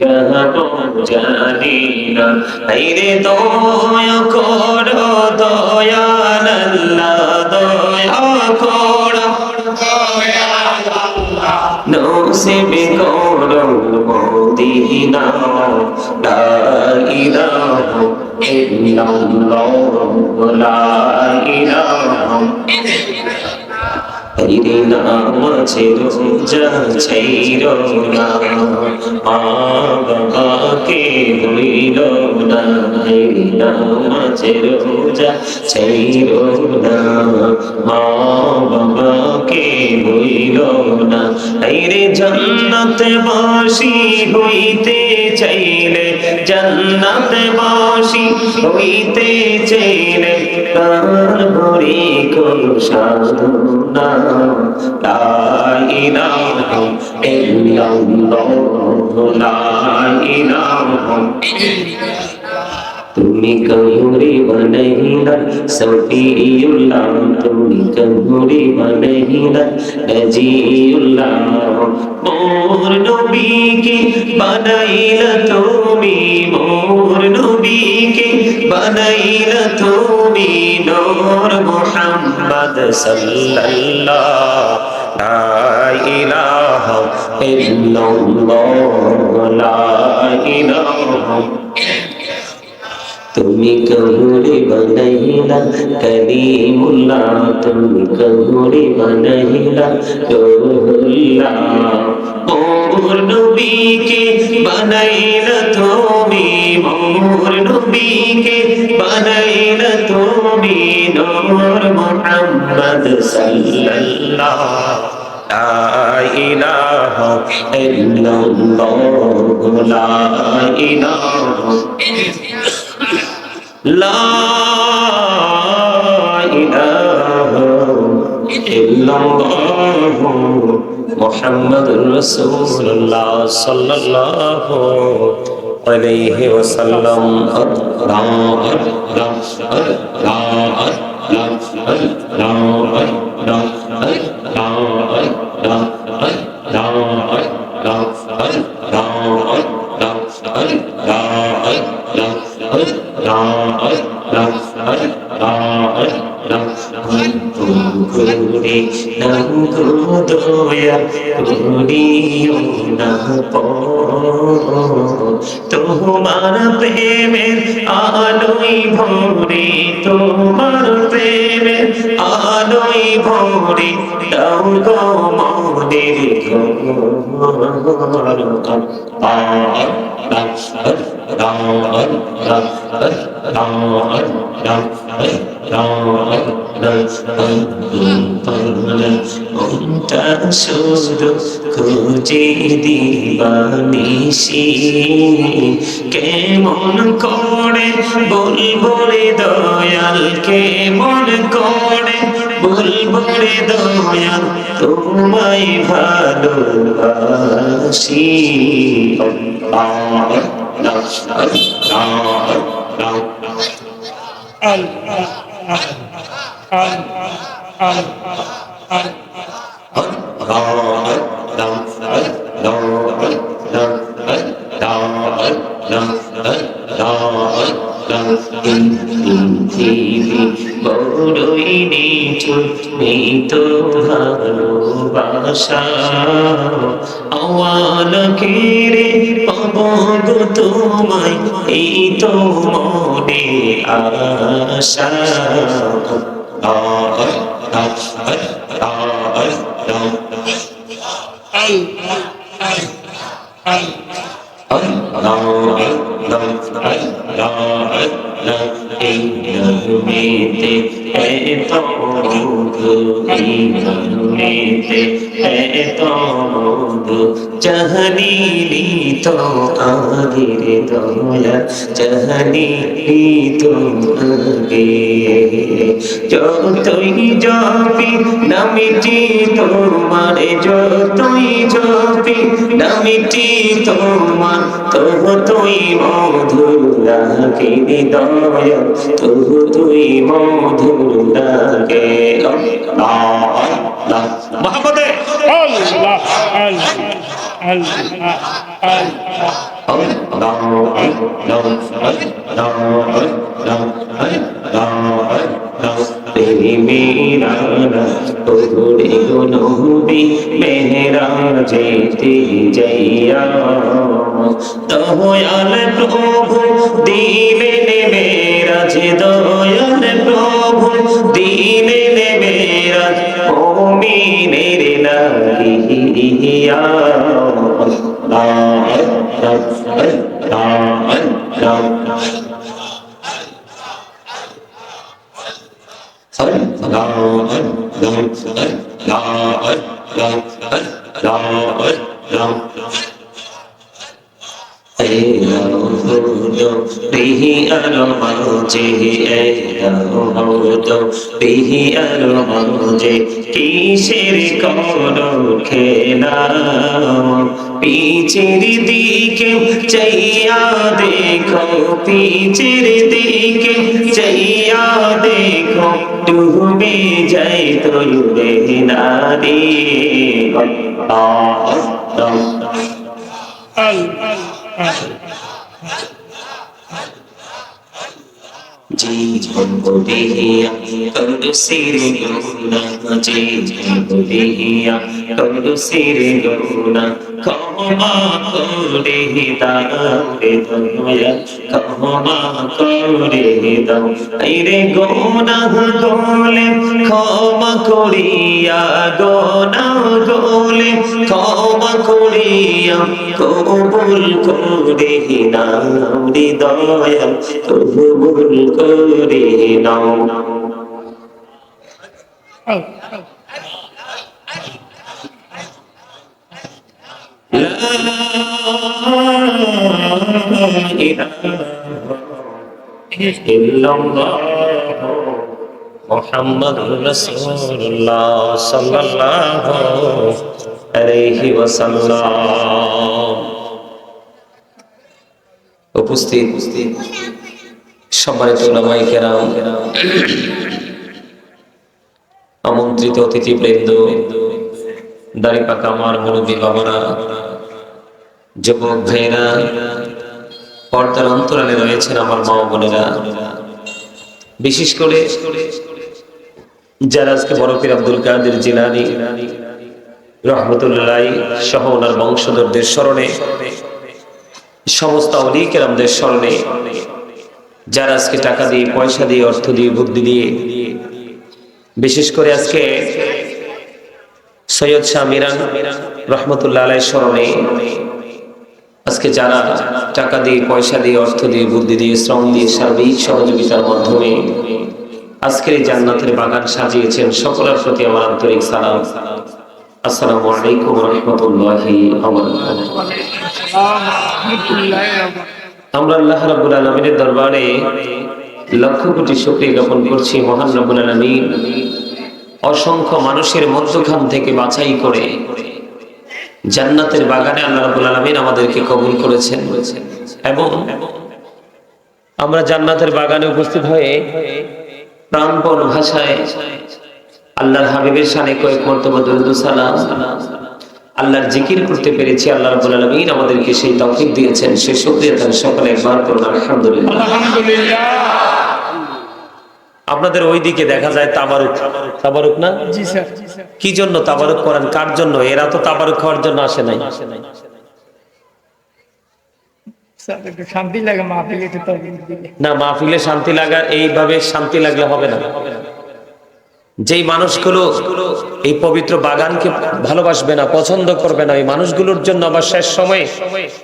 জানি না আইরে দয়া করো দয়াল আল্লাহ দয়া করো দয়াল আল্লাহ নসিব করো মদিনা লা ইলাহা ইল্লাল্লাহ লা ইলাহা হইরে নামাজে রোজা ছাইরো না মা বাবাকে ভুইল না হইরে নামাজে রোজা ছাইরো না মা বাবাকে ভুইল না হইরে জান্নাতে বাসী হইতে চাইলে জান্নাতে বাসী হইতে চাইলে কার ভরে করো সাধনা লা ইলাহা ইল্লাল্লাহ লা ইলাহা তুমি কমরে বনহিলা সফিউল্লাহ তুমি কমরে বনহিলা নজিউল্লাহ মোর নবীকে বানাইলা তুমি মোর নবীকে বানাইলা তুমি নূর মুহাম্মদ সাল্লাল্লাহু লা ইলাহা ইল্লাল্লাহ লা ইলাহা তুমি কমরে বনহিলা কলিমুল্লাহ তুমি কমরে বনহিলা রূহুল্লাহ মোর নবীকে বানাইলা তুমি মোর নবীকে বানাইলা তুমি নূর মুহাম্মদ সাল্লাল্লাহু লা ইলাহা ইল্লাল্লাহ লা ইলাহা লা ইলাহা ইল্লাল্লাহ মুহাম্মাদুর রাসূলুল্লাহ সাল্লাল্লাহু আলাইহি ওয়াসাল্লাম তোমার প্রেমের আলোই ভরে তোমার প্রেমের আলোই ভরে দাও গো মোদের শুধু খুঁজে দিবানিসি কেমন করে বলবো রে দয়াল কেমন করে বলবো রে দয়াল তোমায় ভালোবাসি বড়ই নিঠুর এই তো ভালোবাসা আওয়াল কেড়ে পাবো গো তোমায় এই তো মনে আশা চাহনি তো আগের দয়া চাহনি তো আগে যতই জপি নামিটি তোমার যতই জপি নামিটি তোমার ততই মধুর লাগে হৃদয় ততই মধুর লাগে মোহাম্মদে আল্লাহ আল্লাহ যেতে যাইয়া দয়াল প্রভু দিলেন মেরাজ, দয়াল প্রভু দিলেন মেরাজ মুমিনের লাগিয়া। কিসের করো খেলা, পিছের দিকে চাইয়া দেখো, পিছের দিকে চাইয়া দেখো, ডুবে যাই তোরে নারী। জীবন বলিয়া করু সিরে গুনা, জীবন বলিয়া করু সিরে গুনা, ক্ষমা করে দাও রে দয়াল, ক্ষমা করে দাও। আইরে গুনাহ গলে ক্ষমা করিয়া, গুনাহ গলে ক্ষমা করিয়া কবুল করে নাও রে দয়াল, কবুল করে নাও। মুহাম্মাদুর রাসূলুল্লাহ সাল্লাল্লাহু আলাইহি ওয়াসাল্লাম। উপস্থিত সম্মানিত উলামায়ে কেরাম, আমন্ত্রিত অতিথিবৃন্দ, দাড়ি পাকা আমার মুরব্বী বাবারা, যুবক ভাইরা, পর্দার অন্তরালে রয়েছেন আমার মা বোনেরা, বিশেষ করে যারা আজকে বড় পীর আব্দুল কাদের জিলানী রহমতুল্লাহ সহ ওনার বংশধরদের স্মরণে, সমস্ত আউলিয়া কেরামদের স্মরণে, যারা আজকে টাকা দিয়ে, পয়সা দিয়ে, অর্থ দিয়ে, বুদ্ধি দিয়ে, বিশেষ করে আজকে সৈয়দ শাহ মিরান রহমতুল্লাহ আলাইহির স্মরণে আজকে যারা টাকা দিয়ে, পয়সা দিয়ে, অর্থ দিয়ে, বুদ্ধি দিয়ে, শ্রম দিয়ে, সার্বিক সহযোগিতার মাধ্যমে আজকের এই জান্নাতের বাগান সাজিয়েছেন, সকলের প্রতি আমার আন্তরিক সালাম। আসসালামু আলাইকুম ওয়া রাহমাতুল্লাহি ওয়া বারাকাতুহু। আমরা আল্লাহ রাব্বুল আলামিনের দরবারে লক্ষ কোটি শুকরিয়া জ্ঞাপন করছি। মহান রব্বুল আলামিন অসংখ্য মানুষের মধ্যখান থেকে বাছাই করে জান্নাতের বাগানে আল্লাহ রাব্বুল আলামিন আমাদেরকে কবুল করেছেন, এবং আমরা জান্নাতের বাগানে উপস্থিত হয়ে প্রাণপণ ভাষায় আল্লাহর হাবিবের শানে কয়েক মর্তবা দরুদ ও সালাম, আল্লাহর জিকির করতে পেরেছি। আল্লাহ রাব্বুল আলামিন আমাদেরকে সেই তৌফিক দিয়েছেন, সেই শুকরিয়া তার সকলে একবার করুন আলহামদুলিল্লাহ। আলহামদুলিল্লাহ। আপনাদের ওইদিকে দেখা যায় তাবারুক, তাবারুক না? জি স্যার। কি জন্য তাবারুক করেন? কার জন্য? এরা তো তাবারুক খাওয়ার জন্য আসে নাই। শান্তি লাগে মাহফিলে, না মাহফিলে শান্তি লাগা, এইভাবে শান্তি লাগলে হবে না। যেই মানুষগুলো এই পবিত্র বাগানকে ভালোবাসবে না, পছন্দ করবে না, এই মানুষগুলোর জন্য আবার শেষ সময়ে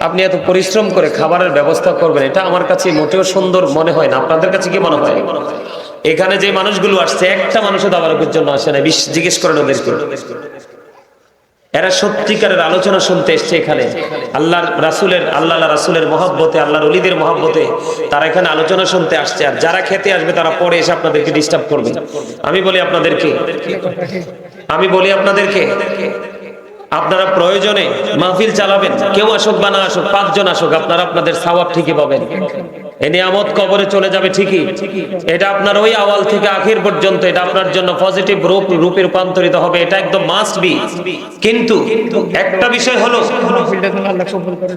আপনি এত পরিশ্রম করে খাবারের ব্যবস্থা করবেন, এটা আমার কাছে মোটেও সুন্দর মনে হয় না। আপনাদের কাছে কি মনে হয়? এখানে যে মানুষগুলো আসছে, একটা মানুষও তাবারুকের জন্য আসে না। জিজ্ঞেস করেন ওদেরকে, এরা সত্যিকারের আলোচনা শুনতে এসছে এখানে। আল্লাহ রাসূলের মহব্বতে, আল্লাহর ওলিদের মহব্বতে তারা এখানে আলোচনা শুনতে আসছে। আর যারা খেতে আসবে তারা পরে এসে আপনাদেরকে ডিস্টার্ব করবে। আমি বলি আপনাদেরকে আপনারা প্রয়োজনে মাহফিল চালাবেন, কেউ আসুক বা না আসুক, 5 জন আসুক, আপনারা আপনাদের সওয়াব ঠিকই পাবেন। এই নিয়ামত কবরে চলে যাবে ঠিকই, এটা আপনার ওই আওয়াল থেকে আখির পর্যন্ত এটা আপনার জন্য পজিটিভ রূপে রূপান্তরিত হবে, এটা একদম মাস্ট বি। কিন্তু একটা বিষয় হলো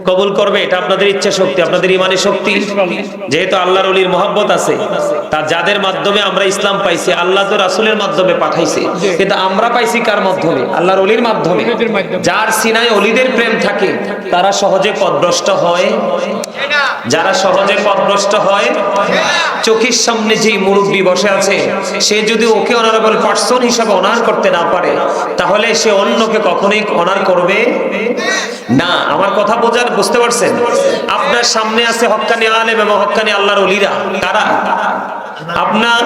কবুল করবে এটা আপনাদের ইচ্ছা শক্তি, আপনাদের ইমানি শক্তি। যেহেতু আল্লাহর ওলির মহব্বত আছে, তার যাদের মাধ্যমে আমরা ইসলাম পাইছি, আল্লাহ তো রাসূলের মাধ্যমে পাঠাইছে, কিন্তু আমরা পাইছি কার মাধ্যমে? আল্লাহর ওলির মাধ্যমে। যার সিনায় ওলিদের প্রেম থাকে তারা সহজে পথভ্রষ্ট হয়, যারা সহজে পথভ্রষ্ট হয়, চোখের সামনে যে মুরব্বী বসে আছে সে যদি ওকে অনারেবল পারসন হিসাবে অনার করতে না পারে, তাহলে সে অন্যকে কখনোই অনার করবে না। আমার কথা বুঝতে পারছেন? আপনার সামনে আছে হক্কানি আলেম এবং হক্কানি আল্লাহর ওলিরা, কারা? আপনার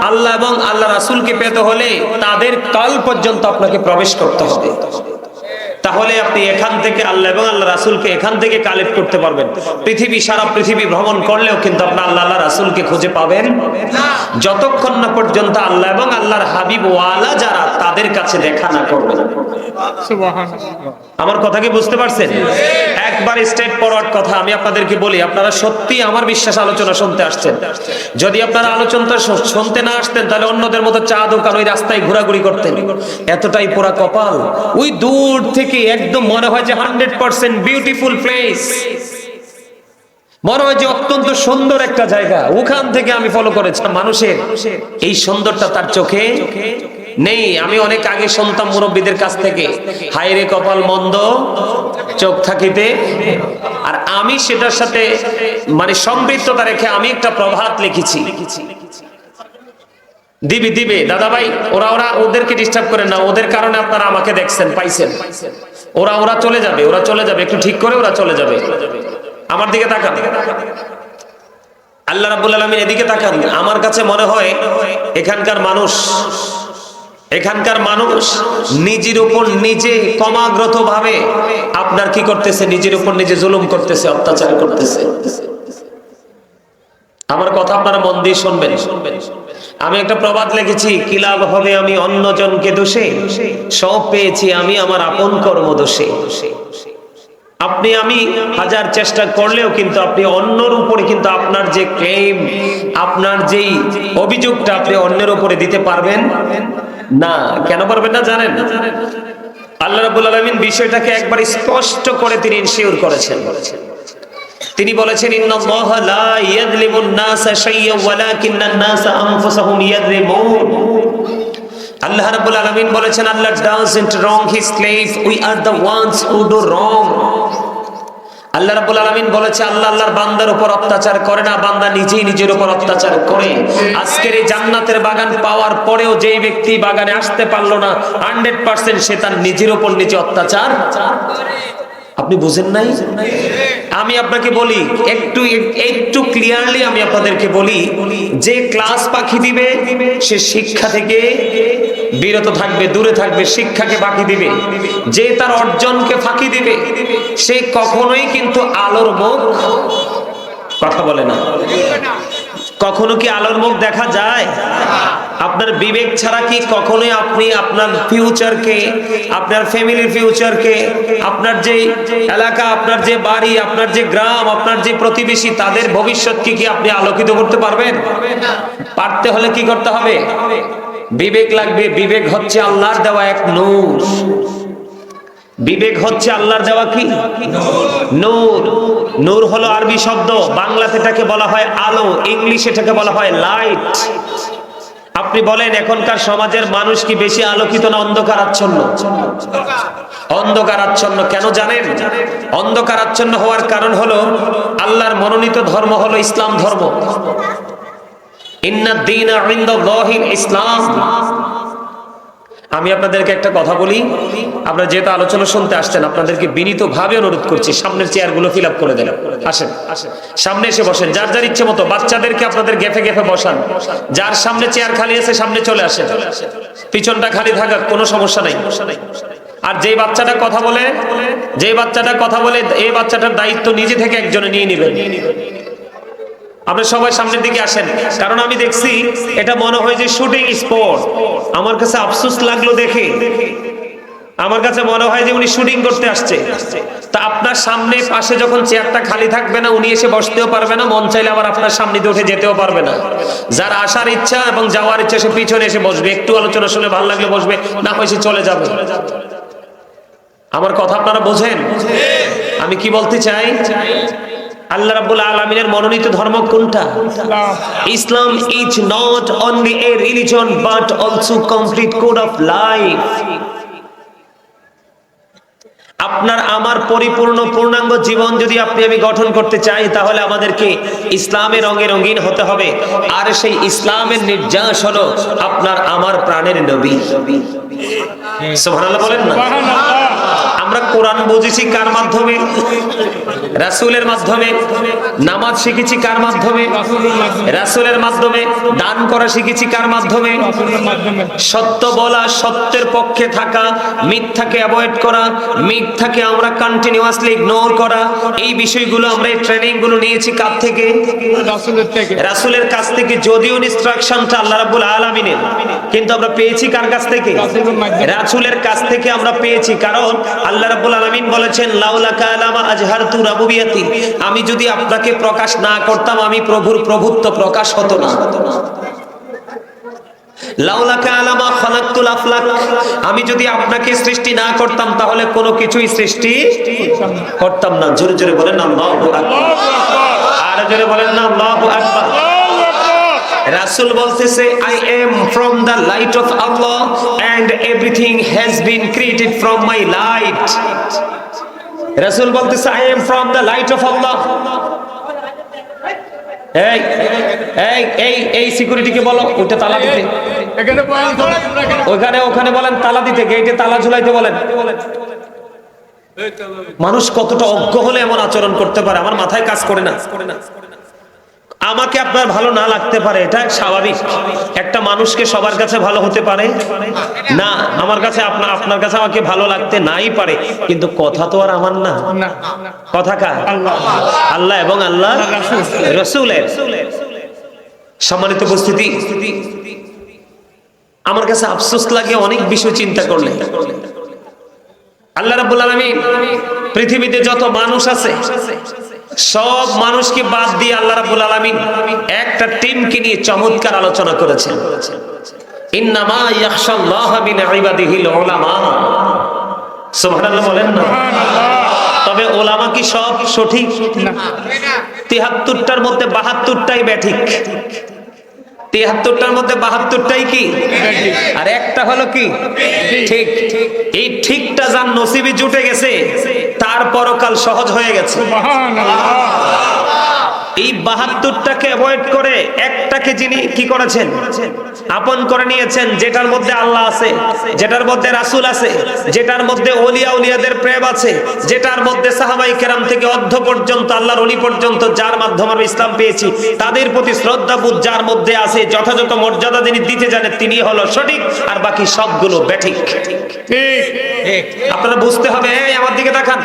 আল্লাহ এবং আল্লাহ রাসূলকে পেতে হলে তাদের কাল পর্যন্ত আপনাকে প্রবেশ করতে হবে, তাহলে আপনি এখান থেকে আল্লাহ এবং আল্লাহ রাসূলকে এখান থেকে কালেক্ট করতে পারবেন। সারা পৃথিবী ভ্রমণ করলেও কিন্তু আপনি আল্লাহ রাসূলকে খুঁজে পাবেন না, যতক্ষণ না পর্যন্ত আল্লাহ এবং আল্লাহর হাবিব ওয়ালা যারা তাদের কাছে দেখা না করবেন। আমার কথা কি বুঝতে পারছেন? একবার স্ট্রেট ফরওয়ার্ড কথা আমি আপনাদেরকে বলি, আপনারা সত্যি আমার বিশ্বাস আলোচনা শুনতে আসছেন। যদি আপনারা আলোচনাটা শুনতে না আসতেন তাহলে অন্যদের মতো চা দোকান ওই রাস্তায় ঘোরাঘুরি করতেন। এতটাই পোড়া কপাল, ওই দূর থেকে একদম মনে হয় যে 100% বিউটিফুল প্লেস, মনে হয় যে অত্যন্ত সুন্দর একটা জায়গা, ওখান থেকে আমি ফলো করেছিলাম। মানুষের এই সুন্দরটা তার চোখে নেই। আমি অনেক আগে শুনতাম মুরব্বীদের কাছ থেকে, হায় রে কপাল মন্দ চোখ থাকিতে, আর আমি সেটার সাথে মানে সম্পৃক্ততা রেখে আমি একটা প্রভাত লিখেছি। দিবে দাদা ভাই, ওরা ওদেরকে ডিস্টার্ব করেন না, ওদের কারণে আপনারা আমাকে দেখছেন পাইছেন। ওরা চলে যাবে, একটু ঠিক করে ওরা চলে যাবে। আমার দিকে তাকান, আল্লাহ রাব্বুল আলামিন এদিকে তাকান। আমার কাছে মনে হয় এখানকার মানুষ নিজের উপর নিজে ক্রমাগত ভাবে আপনার কি করতেছে, নিজের উপর নিজে জুলুম করতেছে, অত্যাচার করতেছে। আমার কথা আপনারা মন দিয়ে শুনবেন। আমি একটা প্রবাদ লিখেছি, কি লাভ হবে আমি অন্যজনকে দোষে, সব পেয়েছি আমি আমার আপন কর্ম দোষে। আপনি আমি হাজার চেষ্টা করলেও কিন্তু আপনি অন্যের উপরে কিন্তু আপনার যে ক্লেম, আপনার যেই অভিযোগটা আপনি অন্যের উপরে দিতে পারবেন না। কেন পারবেন না জানেন? আল্লাহ রাব্বুল আলামিন বিষয়টাকে একবার স্পষ্ট করে তিনি ইনশিওর করেছেন। তিনি বলেছেন, ইন্নাল্লাহা লা ইয়াযলিমুন নাসা শাইয়্যান ওয়ালাকিন্নান নাসা আনফুসাহুম ইয়াযলিমুন। আল্লাহ রাব্বুল আলামিন বলেছেন, আল্লাহ doesn't wrong his slave, we are the ones who do wrong। আল্লাহ রাব্বুল আলামিন বলেছে, আল্লাহ আল্লাহর বান্দার উপর অত্যাচার করে না, বান্দা নিজেই নিজের উপর অত্যাচার করে। আজকের এই জান্নাতের বাগান পাওয়ার পরেও যেই ব্যক্তি বাগানে আসতে পারলো না, 100% সে তার নিজের উপর নিজে অত্যাচার। আপনি বুঝেন নাই? আমি আপনাকে বলি একটু ক্লিয়ারলি, আমি আপনাদেরকে বলি, যে ক্লাস পাখি দিবে সে শিক্ষা থেকে বিরত থাকবে, দূরে থাকবে, শিক্ষাকে ফাঁকি দিবে। যে তার অর্জনকে ফাঁকি দিবে সে কখনোই কিন্তু আলোর মুখ, কথা বলে না, কখনো কি আলোর মুখ দেখা যায়? আপনার বিবেক ছাড়া কি কখনোই আপনি আপনার ফিউচারকে, আপনার ফ্যামিলির ফিউচারকে, আপনার যে এলাকা, আপনার যে বাড়ি, আপনার যে গ্রাম, আপনার যে প্রতিবেশী, তাদের ভবিষ্যৎকে কি আপনি আলোকিত করতে পারবেন? পারতে হলে কি করতে হবে? বিবেক লাগবে। বিবেক হচ্ছে আল্লাহর দেওয়া এক নূর। বিবেক হচ্ছে আল্লাহর দেওয়া কি নূর। নূর হলো আরবি শব্দ, বাংলাতে এটাকে বলা হয় আলো, ইংলিশে এটাকে বলা হয় লাইট। আপনি বলেন এখনকার সমাজের মানুষ কি বেশি আলোকিত না অন্ধকারাচ্ছন্ন? অন্ধকারাচ্ছন্ন। কেন জানেন? অন্ধকারাচ্ছন্ন হওয়ার কারণ হলো আল্লাহর মনোনীত ধর্ম হলো ইসলাম ধর্ম। ইন্নাদ দীনা ইনদাল্লাহিল ইসলাম। আমি আপনাদেরকে একটা কথা বলি, আপনারা যেহেতু আলোচনা শুনতে আসছেন, আপনাদেরকে বিনীতভাবে অনুরোধ করছি সামনের চেয়ারগুলো ফিল আপ করে দেন। আসেন সামনে এসে বসেন, যার যার ইচ্ছে মতো। বাচ্চাদেরকে আপনাদের গেফে গেফে বসান। যার সামনে চেয়ার খালি আছে সামনে চলে আসেন, পিছনটা খালি থাকার কোনো সমস্যা নাই। আর যে বাচ্চাটা কথা বলে, এই বাচ্চাটার দায়িত্ব নিজে থেকে একজনে নিয়ে নেবেন। আপনারা সবাই সামনের দিকে আসেন, কারণ আমি দেখছি এটা মনে হয় যে শুটিং স্পট। আমার কাছে আফসোস লাগলো দেখে, আমার কাছে মনে হয় যে উনি শুটিং করতে আসছে। তা আপনার সামনে পাশে যখন চেয়ারটা খালি থাকবে না, উনি এসে বসতেও পারবে না, মন চাইলে আবার আপনার সামনে দিয়ে উঠে যেতেও পারবে না। যার আসার ইচ্ছা এবং যাওয়ার ইচ্ছা সে পিছনে এসে বসবে, একটু আলোচনা শুনে ভালো লাগলে বসবে, না হয় সে চলে যাবে। আমার কথা আপনারা বোঝেন আমি কি বলতে চাই? আল্লাহ রাব্বুল আলামিনের মনোনীত ধর্ম কোনটা? Islam is not only a religion but also complete code of life. আপনার আমার পরিপূর্ণ পূর্ণাঙ্গ জীবন যদি আপনি আমি গঠন করতে চাই, তাহলে আমাদেরকে ইসলামের রঙে রঙিন হতে হবে। আর সেই ইসলামের নির্যাস হলো আপনার আমার প্রাণের নবী। সুবহানাল্লাহ বলেন না? আমরা কোরআন বুঝেছি কার মাধ্যমে? রাসূলের মাধ্যমে। নামাজ শিখেছি কার মাধ্যমে? রাসূলের মাধ্যমে। দান করা শিখেছি কার মাধ্যমে? সত্য বলা, সত্যের পক্ষে থাকা, মিথ্যাকে অ্যাভয়েড করা, মিথ্যাকে আমরা কন্টিনিউয়াসলি ইগনোর করা, এই বিষয়গুলো আমরা এই ট্রেনিং গুলো নিয়েছি কার থেকে? রাসূলের থেকে। রাসূলের কাছ থেকে, যদিও ইনস্ট্রাকশনটা আল্লাহ রাব্বুল আলামিনের, কিন্তু আমরা পেয়েছি কার কাছ থেকে? রাসূলের কাছ থেকে আমরা পেয়েছি। কারণ আল্লাহ রাব্বুল আলামিন বলেছেন, লাউলা কালামা আজহারতু রাবুবিয়াতি, আমি যদি আপনাকে প্রকাশ না করতাম, আমি প্রভুর প্রভুত্ব প্রকাশ হতো না। লাউলা কালামা খালাকতুল আফলাক, আমি যদি আপনাকে সৃষ্টি না করতাম তাহলে কোনো কিছুই সৃষ্টি করতাম না। জোরে জোরে বলেন আল্লাহু আকবার। আর জোরে বলেন না আল্লাহু আকবার। রাসূল বলতেছে, I am from the light of Allah and everything has been created from my light. রাসূল বলতেছে, I am from the light of Allah. এই এই এই এই সিকিউরিটিকে বলো ওটা তালা দিতে। ওখানে বলেন তালা দিতে, গেটে তালা ঝুলাইতে বলেন। মানুষ কতটা অজ্ঞ হলে এমন আচরণ করতে পারে, আমার মাথায় কাজ করে না। আমাকে আপনার ভালো না লাগতে পারে, এটা স্বাভাবিক। একটা মানুষকে সবার কাছে ভালো হতে পারে না। আমার কাছে আপনার কাছে আমাকে ভালো লাগতে নাই পারে, কিন্তু কথা তো আর আমার না। কথা কার? আল্লাহ এবং আল্লাহ রাসূলের। সম্মানিত উপস্থিতি, আমার কাছে আফসোস লাগে অনেক বিষয় চিন্তা করলে। আল্লাহ রাব্বুল আলামিন পৃথিবীতে যত মানুষ আছে সব মানুষকে বাদ দিয়ে আল্লাহ রাব্বুল আলামিন একটা টিমকে নিয়ে চমৎকার আলোচনা করেছেন। ইন্নামা ইয়াখশাল্লাহা মিন ইবাদিহিল উলামা। সুবহানাল্লাহ বলেন না? তবে উলামা কি সব সঠিক? না। ৭৩টার মধ্যে ৭২টাই ব্যাঠিক। ৭৩টার মধ্যে ৭২টাই কি ব্যাঠিক, আর একটা হলো কি ঠিক। এই ঠিকটা যার নসিবে জুটে গেছে তার পরকাল সহজ হয়ে গেছে। এই ৭২টাকে অ্যাভয়েড করে একটাকে যিনি কি করেছেন? আপন করে নিয়েছেন, যেটার মধ্যে আল্লাহ আছে, যেটার মধ্যে রাসূল আছে, যেটার মধ্যে ওলিয়া উলিয়াদের প্রেম আছে, যেটার মধ্যে সাহাবাই কেরাম থেকে অর্ধ পর্যন্ত আল্লাহর ওলি পর্যন্ত যার মাধ্যমে আমরা ইসলাম পেয়েছি তাদের প্রতি শ্রদ্ধাবোধ যার মধ্যে আছে, যথাযথ মর্যাদা যিনি দিতে জানেন তিনি হলো সঠিক, আর বাকি সবগুলো ব্যাঠিক। ঠিক। আপনারা বুঝতে হবে। আমার দিকে তাকান।